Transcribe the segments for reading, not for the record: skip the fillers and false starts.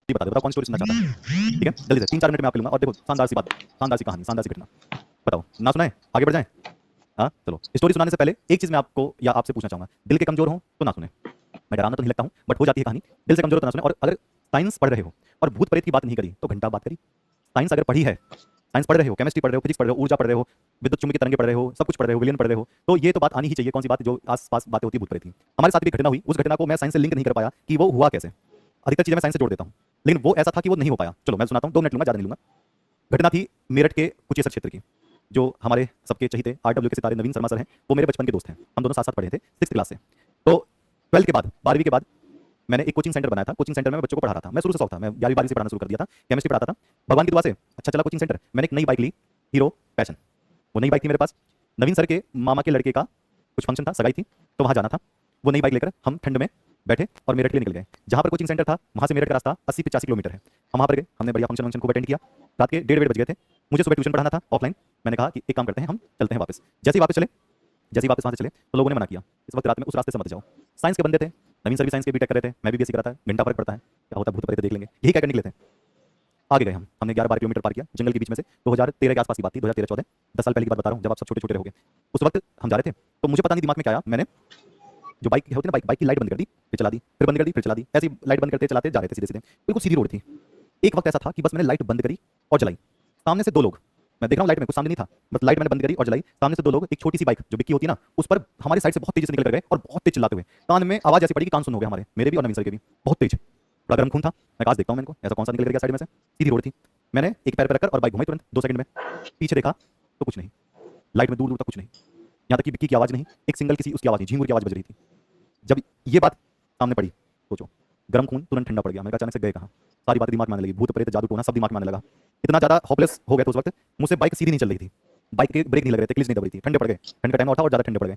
जी बता दो, बताओ कौन स्टोरी सुनना चाहता है। ठीक है, जल्दी से 3-4 मिनट में आपके लूंगा। और देखो शानदार सी बात, शानदार सी कहानी, शानदार सी घटना। बताओ ना, सुनाए, आगे बढ़ जाएं। हाँ चलो, स्टोरी सुनाने से पहले एक चीज मैं आपको या आपसे पूछना चाहूंगा, दिल के कमजोर हो तो ना सुने। मैं डरावना तो नहीं लगता हूँ, बट हो जाती है कहानी। दिल से कमजोर हो तो ना सुने। और अगर साइंस पढ़ रहे हो और भूत प्रेत की बात नहीं करी तो घंटा बात करी। साइंस अगर पढ़ी है, साइंस पढ़ रहे हो, केमिस्ट्री पढ़ रहे हो, फिजिक्स पढ़ रहे हो, ऊर्जा पढ़ रहे हो, विद्युत चुंबकीय तरंगे पढ़ रहे हो, सब कुछ पढ़ रहे हो, विलियन पढ़ रहे हो, तो ये तो बात आनी ही चाहिए। कौन सी बात? जो आस-पास बातें होती है भूत प्रेत की। हमारे साथ भी एक घटना हुई, उस घटना को मैं साइंस से लिंक नहीं कर पाया कि वो हुआ कैसे। अधिकतर चीजें मैं साइंस से जोड़ देता हूँ, लेकिन वो ऐसा था कि वो नहीं हो पाया। चलो मैं सुनाता हूँ, 2 मिनट लूंगा, ज्यादा नहीं लूंगा। घटना थी मेरठ के कुचेसर क्षेत्र की। जो हमारे सबके चहीते आरडब्ल्यू के सितारे नवीन शर्मा सर हैं, वो मेरे बचपन के दोस्त हैं। हम दोनों साथ साथ पढ़े थे 6th क्लास से। तो 12th के बाद, 12वीं के बाद मैंने एक कोचिंग सेंटर बनाया था। कोचिंग सेंटर में मैं बच्चों को पढ़ा रहा था। मैं शुरू से शौक था, मैं 11वीं-12वीं से पढ़ाना शुरू कर दिया था। केमिस्ट्री पढ़ाता था। भगवान की दुआ से अच्छा चला कोचिंग सेंटर। मैंने एक नई बाइक ली, हीरो पैशन। वो नई बाइक थी मेरे पास। नवीन सर के मामा के लड़के का कुछ फंक्शन था, सगाई थी, तो वहां जाना था। वो नई बाइक लेकर हम ठंड में बैठे और मेरठ के लिए निकल गए। जहां पर कोचिंग सेंटर था वहां से मेरठ का रास्ता 80-85 किलोमीटर है। हम वहां पर गए, हमने बढ़िया फंक्शन खूब अटेंड किया। रात के 1:30 बज गए थे। मुझे सुबह ट्यूशन पढ़ाना था ऑफलाइन। मैंने कहा कि एक काम करते हैं, हम चलते हैं वापस। जैसे ही वापस चले, जैसे ही वापस वहां से चले तो लोगों ने मना किया, इस वक्त रात में उस रास्ते से मत जाओ। साइंस के बंदे थे, नवीन सर भी साइंस के बीटेक कर रहे थे, मैं भी बीएससी कर रहा था। घंटा फर्क पड़ता है, क्या होता है भूत प्रेत देख लेंगे, यही क्या करने निकले थे। आगे गए हम, हमने 11-12 किलोमीटर पार किया जंगल के बीच में से। 2013 के आसपास की बात थी, 2013-14, 10 साल पहले की बात बता रहा हूँ, जब आप सब छोटे छोटे रहोगे। उस वक्त हम जा रहे थे, तो मुझे पता नहीं दिमाग में क्या आया, मैंने जो बाइक होती है ना, बाइक की लाइट बंद कर दी, फिर चला दी, फिर बंद कर दी, फिर चला दी। ऐसी लाइट बंद करते चलाते जा रहे थे सीधे सीधे, बिल्कुल सीधी रोड थी। एक वक्त ऐसा था कि बस मैंने लाइट बंद करी और जलाई। सामने से 2 लोग, मैं देख रहा हूँ लाइट में, कुछ सामने नहीं था, बस लाइट मैंने बंद करी और जलाई। सामने से 2 लोग, एक छोटी सी बाइक जो बिक्की होती है ना, उस पर हमारी साइड से बहुत तेजी से निकल कर गए और बहुत तेज चिल्लाते हुए। कान में आवाज ऐसी पड़ी कि कान सुन हो गए हमारे, मेरे भी और नवीन सर के भी, बहुत तेज। बड़ा गर्म खून था। मैं काश देखता हूँ मैं इनको, ऐसा कौन सा निकल गया साइड में से। सीधी रोड थी। मैंने एक पैर पे रखकर और बाइक घुमाई तुरंत 2 सेकंड में। पीछे देखा तो कुछ नहीं, लाइट में दूर दूर तक कुछ नहीं, यहाँ तक कि बिक्की की आवाज नहीं, एक सिंगल किसी उसकी आवाज नहीं, झींगुर की आवाज बज रही थी। जब ये बात सामने पड़ी, सोचो, गर्म खून तुरंत ठंडा पड़ गया। मैंने कहा अचानक से गए कहाँ, सारी बातें दिमाग में आने लगी, भूत प्रेत जादू टोना सब दिमाग में आने लगा। इतना ज्यादा होपलेस हो गया था उस वक्त, मुझसे बाइक सीधी नहीं चल रही थी, बाइक के ब्रेक नहीं लग रहे थे, क्लिच नहीं दब रही थी, ठंडे पड़ गए। ठंड का टाइम और था और ज्यादा ठंडे पड़ गए।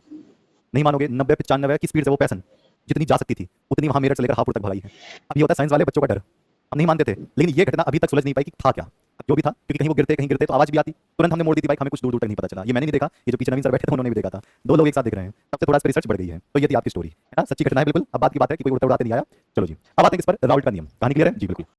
नहीं मानोगे, 90-95 की स्पीड से वो पैसन जितनी जा सकती थी उतनी वहां मेरठ से लेकर हापुड़ तक भगाई है। अब ये होता है साइंस वाले बच्चों का डर, हम नहीं मानते थे, लेकिन ये घटना अभी तक सुलझ नहीं पाई कि था क्या। जो भी था, क्योंकि कहीं वो गिरते कहीं गिरते तो आवाज भी आती, तुरंत हमने मोड़ दी थी बाइक, हमें कुछ दूर दूर तक नहीं पता चला। ये मैंने नहीं देखा, ये जो पीछे नवीन सर बैठे थे उन्होंने भी देखा था। 2 लोग एक साथ दिख रहे हैं, तब से थोड़ा सा रिसर्च बढ़ गई है। तो ये थी आपकी स्टोरी, है ना, सच्ची घटना है बिल्कुल। अब बात की बात है कि कोई उड़ता उड़ाते नहीं आया। चलो जी, अब आते हैं इस पर राउल्ट का नियम। कहानी क्लियर है जी? बिल्कुल।